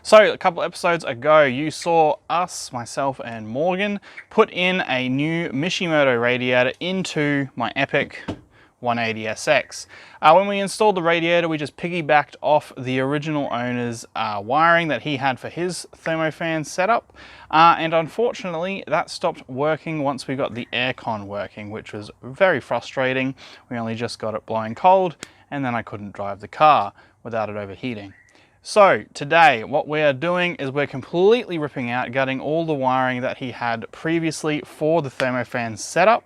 So a couple episodes ago, you saw us, myself and Morgan, put in a new Mishimotto radiator into my Epic 180SX. When we installed the radiator, we just piggybacked off the original owner's wiring that he had for his Thermo fan setup. And unfortunately, that stopped working once we got the aircon working, which was very frustrating. We only just got it blowing cold, and then I couldn't drive the car without it overheating. So today what we are doing is we're completely ripping out, gutting all the wiring that he had previously for the thermofan setup,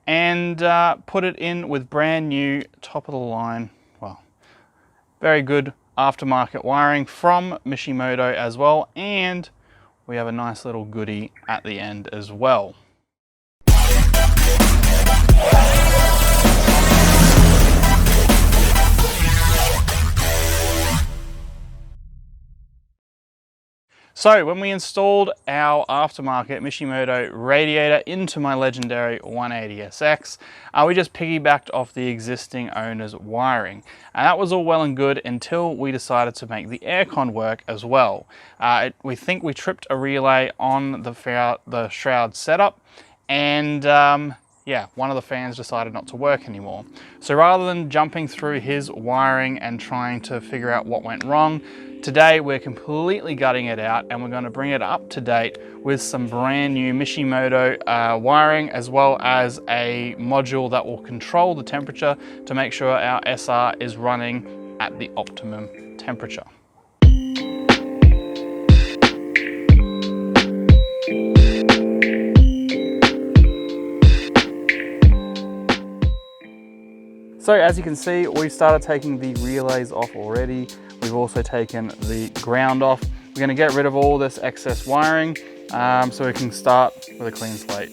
and put it in with brand new top of the line, well, very good aftermarket wiring from Mishimotto as well, and we have a nice little goodie at the end as well. So when we installed our aftermarket Mishimotto radiator into my legendary 180SX, we just piggybacked off the existing owner's wiring. And that was all well and good until we decided to make the aircon work as well. We think we tripped a relay on the shroud setup, and yeah, one of the fans decided not to work anymore. So rather than jumping through his wiring and trying to figure out what went wrong, today we're completely gutting it out and we're going to bring it up to date with some brand new Mishimotto wiring, as well as a module that will control the temperature to make sure our SR is running at the optimum temperature. So as you can see, we started taking the relays off already. We've also taken the ground off. We're going to get rid of all this excess wiring so we can start with a clean slate.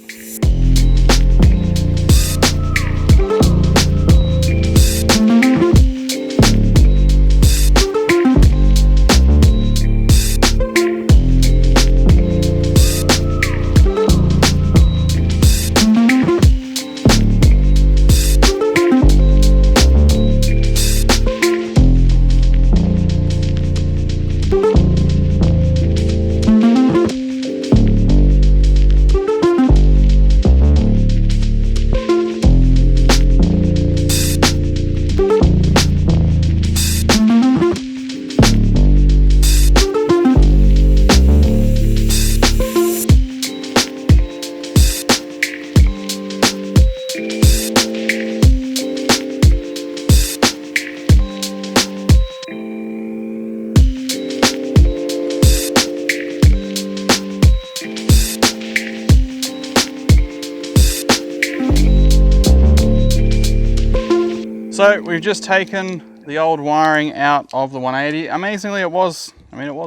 So we've just taken the old wiring out of the 180. Amazingly, it was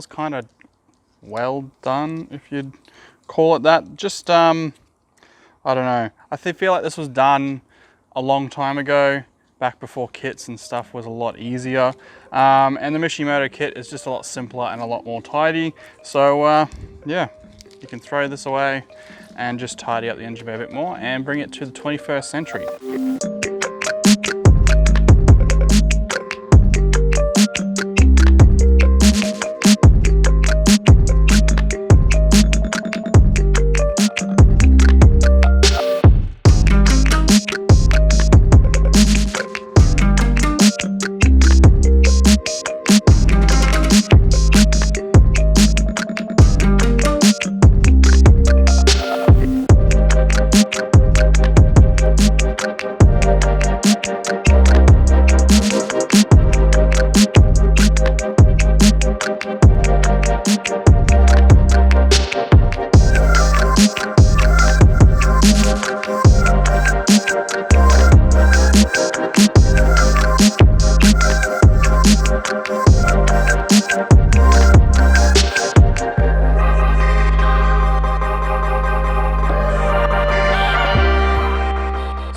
kind of well done, if you'd call it that. Just, I don't know. I feel like this was done a long time ago, back before kits and stuff was a lot easier. And the Mishimotto kit is just a lot simpler and a lot more tidy. So yeah, you can throw this away and just tidy up the engine bay a bit more and bring it to the 21st century.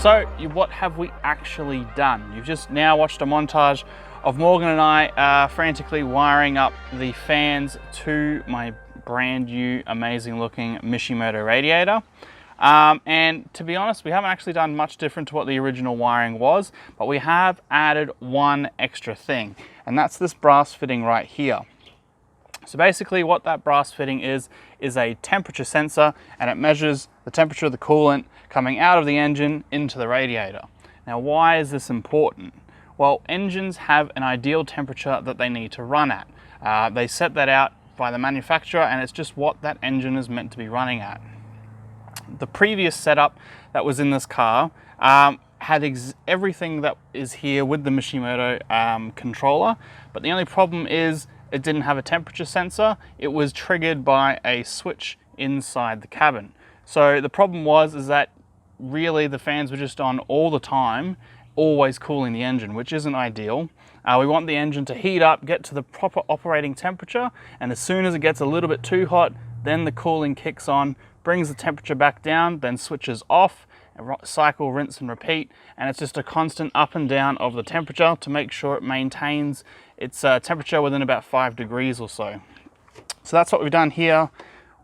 So what have we actually done? You've just now watched a montage of Morgan and I frantically wiring up the fans to my brand new amazing looking Mishimotto radiator. And to be honest, we haven't actually done much different to what the original wiring was, but we have added one extra thing, and that's this brass fitting right here. So basically what that brass fitting is a temperature sensor, and it measures the temperature of the coolant coming out of the engine into the radiator. Now, why is this important? Well, engines have an ideal temperature that they need to run at. They set that out by the manufacturer, and it's just what that engine is meant to be running at. The previous setup that was in this car had everything that is here with the Mishimotto controller, but the only problem is it didn't have a temperature sensor. It was triggered by a switch inside the cabin. So the problem is that really the fans were just on all the time, always cooling the engine, which isn't ideal. We want the engine to heat up, get to the proper operating temperature, and as soon as it gets a little bit too hot, then the cooling kicks on, brings the temperature back down, then switches off, cycle, rinse and repeat, and it's just a constant up and down of the temperature to make sure it maintains its temperature within about 5 degrees or so. So that's what we've done here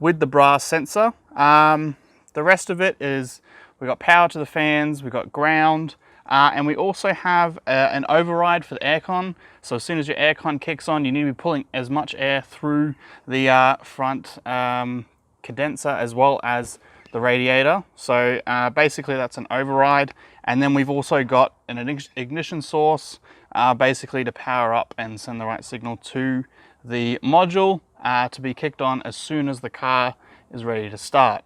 with the brass sensor. The rest of it is we've got power to the fans, we've got ground, and we also have an override for the aircon. So as soon as your aircon kicks on, you need to be pulling as much air through the front condenser as well as the radiator. So basically that's an override. And then we've also got an ignition source basically to power up and send the right signal to the module to be kicked on as soon as the car is ready to start.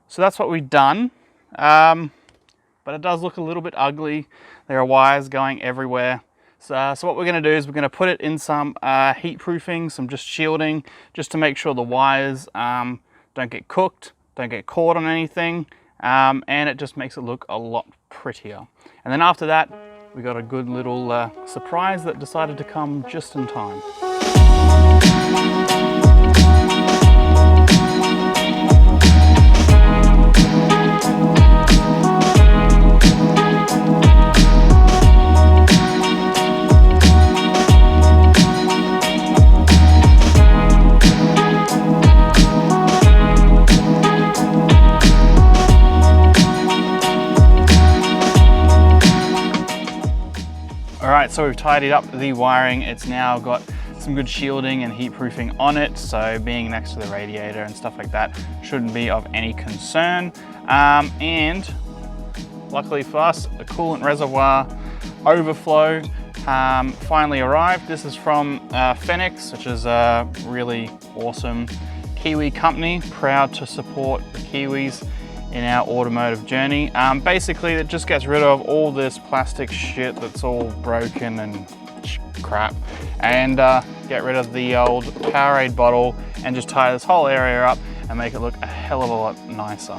So that's what we've done. But it does look a little bit ugly. There are wires going everywhere. So what we're going to do is we're going to put it in some heat proofing, some just shielding, just to make sure the wires don't get cooked, don't get caught on anything, and it just makes it look a lot prettier. And then after that, we got a good little surprise that decided to come just in time. Alright, so we've tidied up the wiring. It's now got some good shielding and heat proofing on it, so being next to the radiator and stuff like that shouldn't be of any concern. And luckily for us, the coolant reservoir overflow finally arrived. This is from Fenix, which is a really awesome Kiwi company, proud to support the Kiwis in our automotive journey. Basically, it just gets rid of all this plastic shit that's all broken and crap, and get rid of the old Powerade bottle and just tie this whole area up and make it look a hell of a lot nicer.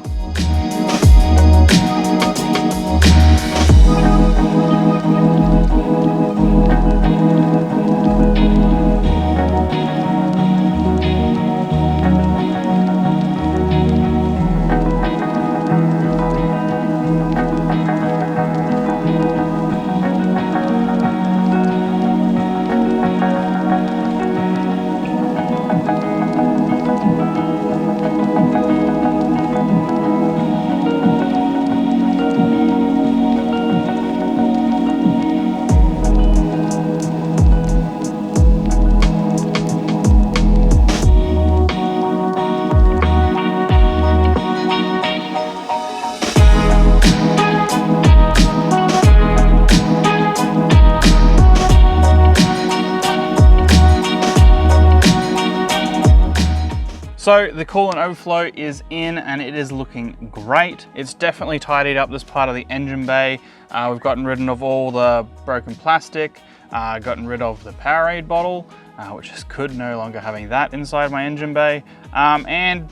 So the coolant overflow is in and it is looking great. It's definitely tidied up this part of the engine bay. We've gotten rid of all the broken plastic, gotten rid of the Powerade bottle, which is good, no longer having that inside my engine bay. And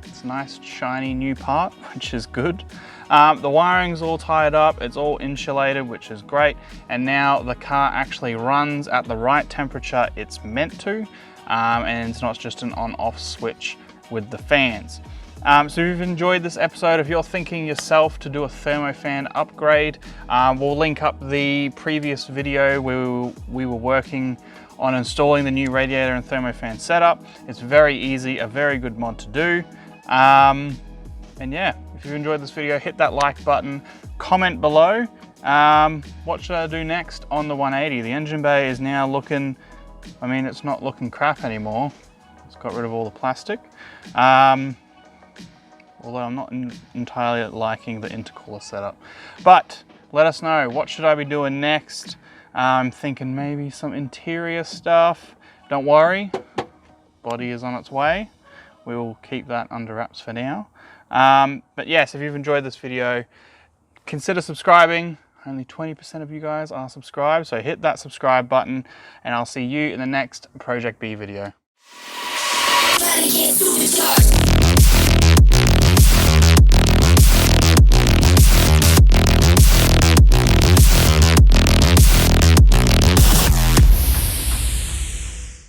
it's a nice shiny new part, which is good. The wiring's all tied up, it's all insulated, which is great. And now the car actually runs at the right temperature it's meant to. And it's not just an on-off switch with the fans. So if you've enjoyed this episode, if you're thinking yourself to do a Thermo fan upgrade, we'll link up the previous video where we were working on installing the new radiator and Thermo fan setup. It's very easy, a very good mod to do. And yeah, if you've enjoyed this video, hit that like button, comment below. What should I do next on the 180? The engine bay is now looking I mean, it's not looking crap anymore. It's got rid of all the plastic. Although I'm not entirely liking the intercooler setup. But let us know, what should I be doing next? I'm thinking maybe some interior stuff. Don't worry, body is on its way. We will keep that under wraps for now. But yes, if you've enjoyed this video, consider subscribing. Only 20% of you guys are subscribed, so hit that subscribe button and I'll see you in the next Project B video.